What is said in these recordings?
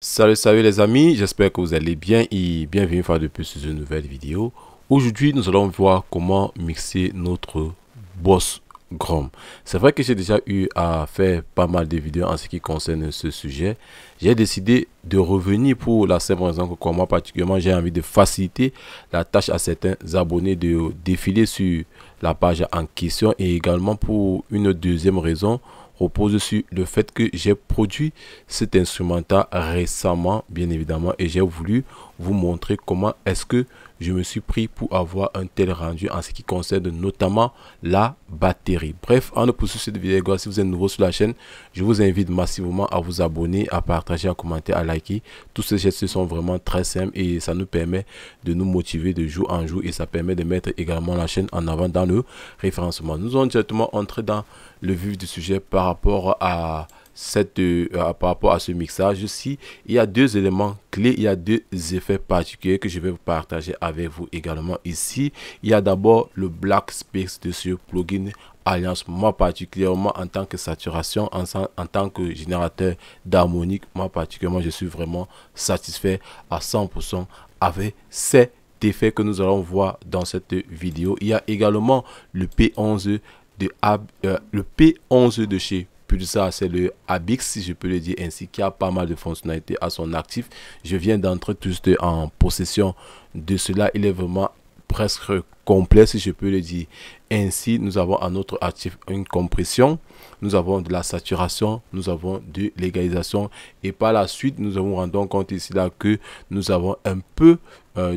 Salut les amis, j'espère que vous allez bien et bienvenue une fois de plus sur une nouvelle vidéo. Aujourd'hui, nous allons voir comment mixer notre Boss Grom. C'est vrai que j'ai déjà eu à faire pas mal de vidéos en ce qui concerne ce sujet. J'ai décidé de revenir pour la simple raison que moi particulièrement j'ai envie de faciliter la tâche à certains abonnés de défiler sur la page en question, et également pour une deuxième raison repose sur le fait que j'ai produit cet instrumental récemment, bien évidemment, et j'ai voulu vous montrer comment est-ce que je me suis pris pour avoir un tel rendu en ce qui concerne notamment la batterie. Bref, en poursuivant cette vidéo, si vous êtes nouveau sur la chaîne, je vous invite massivement à vous abonner, à partager, à commenter, à liker. Tous ces gestes sont vraiment très simples et ça nous permet de nous motiver de jour en jour, et ça permet de mettre également la chaîne en avant dans le référencement. Nous allons directement entrer dans le vif du sujet par rapport à ce mixage. Ici, il y a deux éléments clés, il y a deux effets particuliers que je vais vous partager avec vous également. Ici, il y a d'abord le Black Space de ce plugin Alliance. Moi particulièrement, en tant que saturation, en tant que générateur d'harmonique, moi particulièrement, je suis vraiment satisfait à 100% avec cet effet que nous allons voir dans cette vidéo. Il y a également le P11 le P11 de chez Pulsar, c'est le Abix, si je peux le dire ainsi, qui a pas mal de fonctionnalités à son actif. Je viens d'entrer juste en possession de cela. Il est vraiment presque complet, si je peux le dire ainsi. Nous avons à notre actif une compression, nous avons de la saturation, nous avons de l'égalisation, et par la suite nous avons rendu compte ici là que nous avons un peu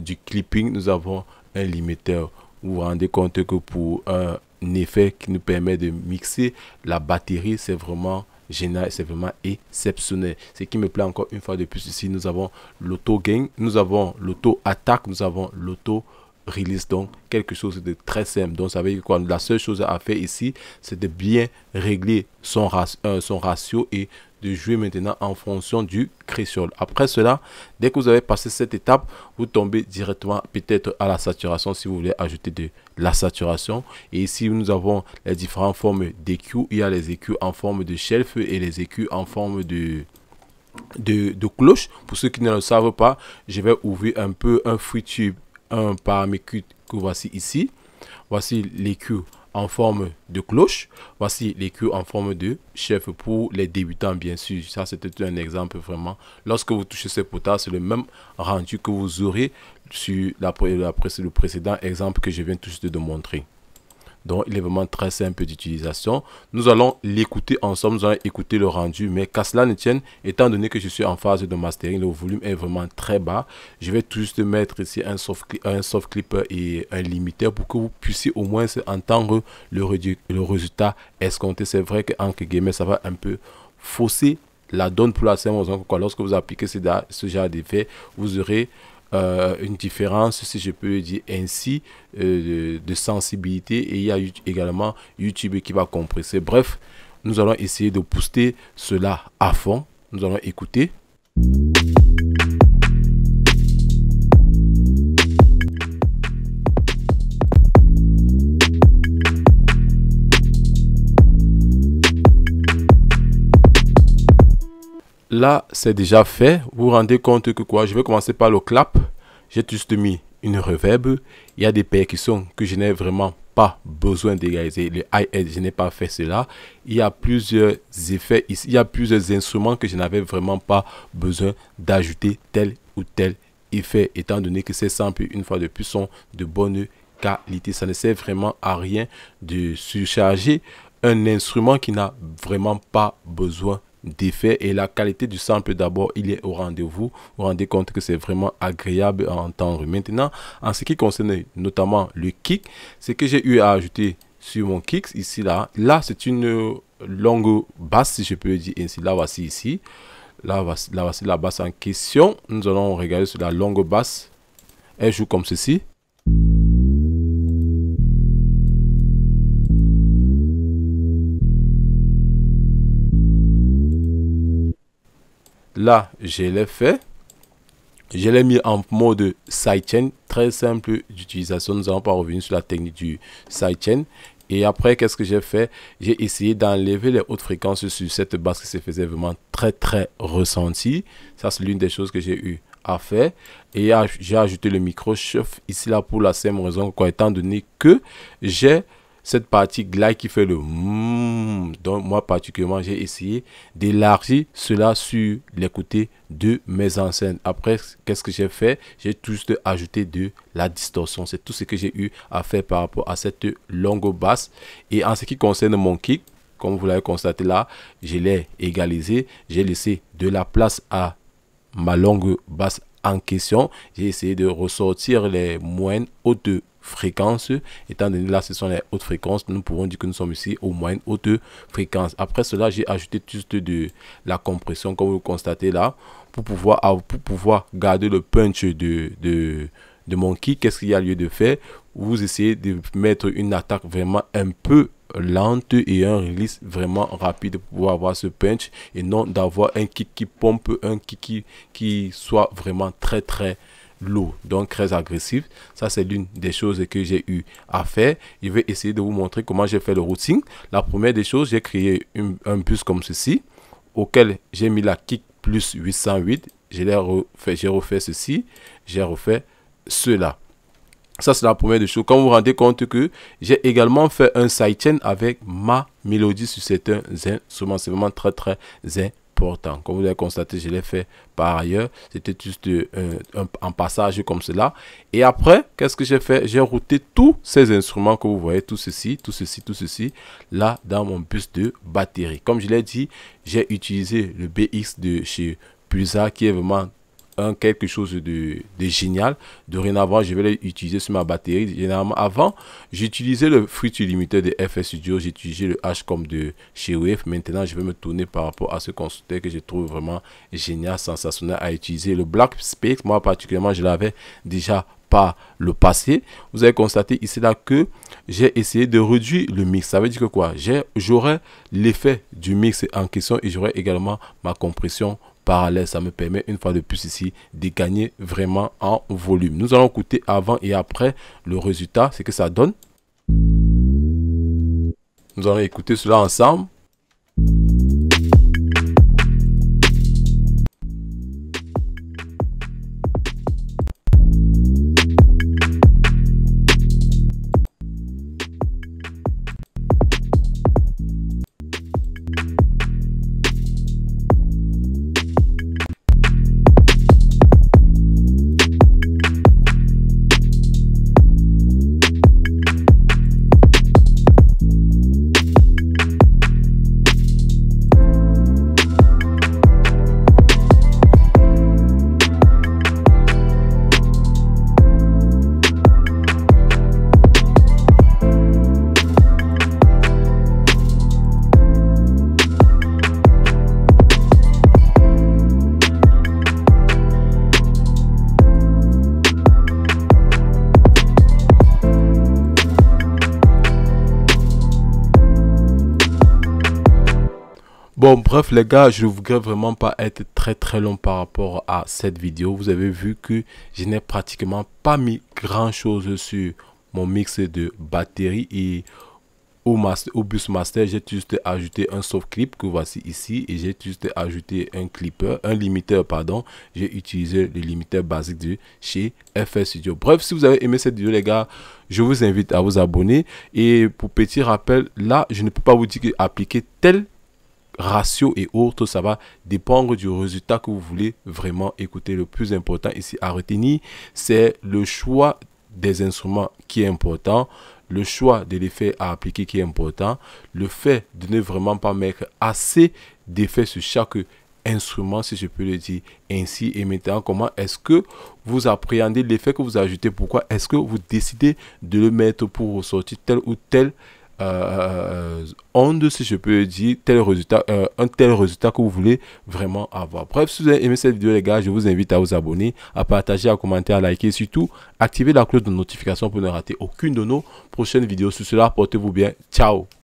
du clipping, nous avons un limiteur. Vous vous rendez compte que pour un effet qui nous permet de mixer la batterie, c'est vraiment génial, c'est vraiment exceptionnel. Ce qui me plaît encore une fois de plus ici, nous avons l'auto gain, nous avons l'auto attaque, nous avons l'auto release, donc quelque chose de très simple. Donc ça veut dire quoi? La seule chose à faire ici, c'est de bien régler son ratio et de jouer maintenant en fonction du créole. Après cela, dès que vous avez passé cette étape, vous tombez directement peut-être à la saturation si vous voulez ajouter de la saturation. Et ici nous avons les différentes formes d'EQ. Il y a les EQ en forme de shelf et les EQ en forme de cloche. Pour ceux qui ne le savent pas, je vais ouvrir un peu un FreeTube, un paramètre que voici ici. Voici l'EQ en forme de cloche, voici l'EQ en forme de chef pour les débutants, bien sûr. Ça, c'était un exemple vraiment. Lorsque vous touchez ce potard, c'est le même rendu que vous aurez sur le précédent exemple que je viens tout juste de montrer. Donc il est vraiment très simple d'utilisation. Nous allons l'écouter ensemble, nous allons écouter le rendu, mais qu'à cela ne tienne, étant donné que je suis en phase de mastering, le volume est vraiment très bas. Je vais tout juste mettre ici un soft clip et un limiteur pour que vous puissiez au moins entendre le résultat escompté. C'est vrai qu'en guillemets, ça va un peu fausser la donne pour la simple raison que lorsque vous appliquez ce genre d'effet, vous aurez une différence, si je peux le dire ainsi, de sensibilité, et il y a également YouTube qui va compresser. Bref, nous allons essayer de booster cela à fond. Nous allons écouter. Là, c'est déjà fait. Vous vous rendez compte que quoi? Je vais commencer par le clap. J'ai juste mis une reverb. Il y a des percussions que je n'ai vraiment pas besoin d'égaliser. Le hi-hat, je n'ai pas fait cela. Il y a plusieurs effets ici. Il y a plusieurs instruments que je n'avais vraiment pas besoin d'ajouter tel ou tel effet, étant donné que ces samples, une fois de plus, sont de bonne qualité. Ça ne sert vraiment à rien de surcharger un instrument qui n'a vraiment pas besoin d'effet, et la qualité du sample d'abord, il est au rendez-vous. Vous vous rendez compte que c'est vraiment agréable à entendre. Maintenant, en ce qui concerne notamment le kick, c'est que j'ai eu à ajouter sur mon kick ici là c'est une longue basse, si je peux le dire ainsi. Là voici ici, là voici la basse en question. Nous allons regarder sur la longue basse. Elle joue comme ceci. Là, je l'ai fait. Je l'ai mis en mode sidechain, très simple d'utilisation. Nous n'allons pas revenir sur la technique du sidechain. Et après, qu'est-ce que j'ai fait? J'ai essayé d'enlever les hautes fréquences sur cette basse qui se faisait vraiment très ressentie. Ça, c'est l'une des choses que j'ai eu à faire. Et j'ai ajouté le micro chauffe ici là pour la simple raison quoi, étant donné que j'ai cette partie glide qui fait le donc moi particulièrement j'ai essayé d'élargir cela sur les côtés de mes enceintes. Après, qu'est-ce que j'ai fait? J'ai juste ajouté de la distorsion. C'est tout ce que j'ai eu à faire par rapport à cette longue basse. Et en ce qui concerne mon kick, comme vous l'avez constaté là, je l'ai égalisé. J'ai laissé de la place à ma longue basse en question. J'ai essayé de ressortir les moyennes hautes fréquences, étant donné là ce sont les hautes fréquences, nous pouvons dire que nous sommes ici aux moyennes hautes fréquences. Après cela, j'ai ajouté juste de la compression comme vous le constatez là pour pouvoir garder le punch de mon kick. Qu'est-ce qu'il y a lieu de faire? Vous essayez de mettre une attaque vraiment un peu lente et un release vraiment rapide pour pouvoir avoir ce punch et non d'avoir un kick qui pompe, un kick qui soit vraiment très lourd, donc très agressif. Ça, c'est l'une des choses que j'ai eu à faire. Je vais essayer de vous montrer comment j'ai fait le routing. La première des choses, j'ai créé un bus comme ceci auquel j'ai mis la kick plus 808. J'ai refait ceci, j'ai refait cela. Ça, c'est la première des choses. Quand vous vous rendez compte que j'ai également fait un sidechain avec ma mélodie sur certains instruments, c'est vraiment très important. Comme vous l'avez constaté, je l'ai fait par ailleurs. C'était juste un passage comme cela. Et après, qu'est-ce que j'ai fait? J'ai routé tous ces instruments que vous voyez, tout ceci, là dans mon bus de batterie. Comme je l'ai dit, j'ai utilisé le BX de chez Pulsar qui est vraiment quelque chose de génial. Dorénavant, je vais l'utiliser sur ma batterie. Généralement, avant, j'utilisais le Fruity Limiter de FL Studio, j'utilisais le H-Com de chez Wave. Maintenant, je vais me tourner par rapport à ce constructeur que je trouve vraiment génial, sensationnel à utiliser. Le Black Space, moi particulièrement, je l'avais déjà par le passé. Vous avez constaté ici là que j'ai essayé de réduire le mix. Ça veut dire que quoi? J'aurai l'effet du mix en question et j'aurai également ma compression parallèle. Ça me permet une fois de plus ici de gagner vraiment en volume. Nous allons écouter avant et après le résultat, ce que ça donne. Nous allons écouter cela ensemble. Bon, bref les gars, je ne voudrais vraiment pas être très long par rapport à cette vidéo. Vous avez vu que je n'ai pratiquement pas mis grand chose sur mon mix de batterie et au bus master, j'ai juste ajouté un soft clip que voici ici et j'ai juste ajouté un limiteur pardon. J'ai utilisé le limiteur basique de chez FL Studio. Bref, si vous avez aimé cette vidéo les gars, je vous invite à vous abonner et pour petit rappel, là je ne peux pas vous dire qu'appliquer tel ratio et autres, ça va dépendre du résultat que vous voulez vraiment écouter. Le plus important ici à retenir, c'est le choix des instruments qui est important, le choix de l'effet à appliquer qui est important, le fait de ne vraiment pas mettre assez d'effets sur chaque instrument, si je peux le dire ainsi. Et maintenant, comment est-ce que vous appréhendez l'effet que vous ajoutez? Pourquoi est-ce que vous décidez de le mettre pour ressortir tel ou tel onde, si je peux dire, un tel résultat que vous voulez vraiment avoir. Bref, si vous avez aimé cette vidéo les gars, je vous invite à vous abonner, à partager, à commenter, à liker et surtout activer la cloche de notification pour ne rater aucune de nos prochaines vidéos. Sur cela, portez-vous bien. Ciao.